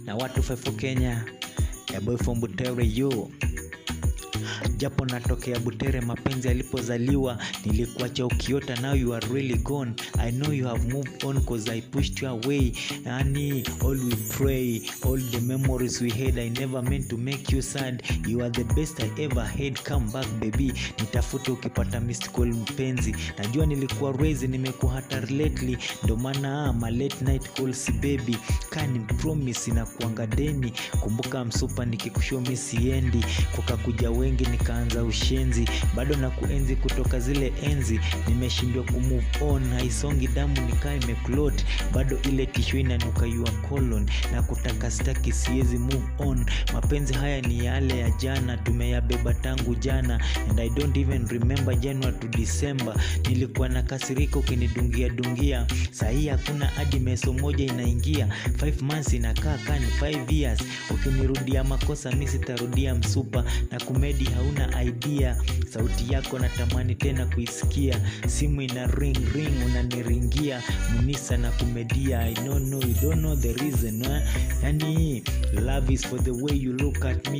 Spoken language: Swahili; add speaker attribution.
Speaker 1: na watu 54 Kenya, a boy from Butere you. Japo natokea Butere, mapenzi yalipozaliwa nilikuacha ukiota, now you are really gone. I know you have moved on cause I pushed you away. Yani all we pray, all the memories we had, I never meant to make you sad. You are the best I ever had, come back baby. Nitafute ukipata missed call mpenzi. Najua nilikuwa crazy, nimekuwa hatari lately, ndo maana ma late night calls baby. Kani promise na kuanga deni, kumbuka msupa nikikushow misiendi. Kukakuja wengi nikaanza ushenzi, bado na kuenzi kutoka zile enzi. Nimeshindwa kumove on, haisongi damu nikaa imeklot, bado ile tishu inanuka your colon, na kutaka staki siezi move on. Mapenzi haya ni yale ya jana, tumeyabeba tangu jana, and I don't even remember January to December. Nilikuwa na kasirika ukinidungia, sahi hakuna hadi meso moja inaingia. 5 months inakaa kani 5 years, ukinirudia makosa mimi sitarudia msupa. Na kumedi hauna idea, sauti yako natamani tena kuisikia. Simu ina ring unaniringia, munisa na kumedia. I don't know, you don't know the reason, yani love is for the way you look at me.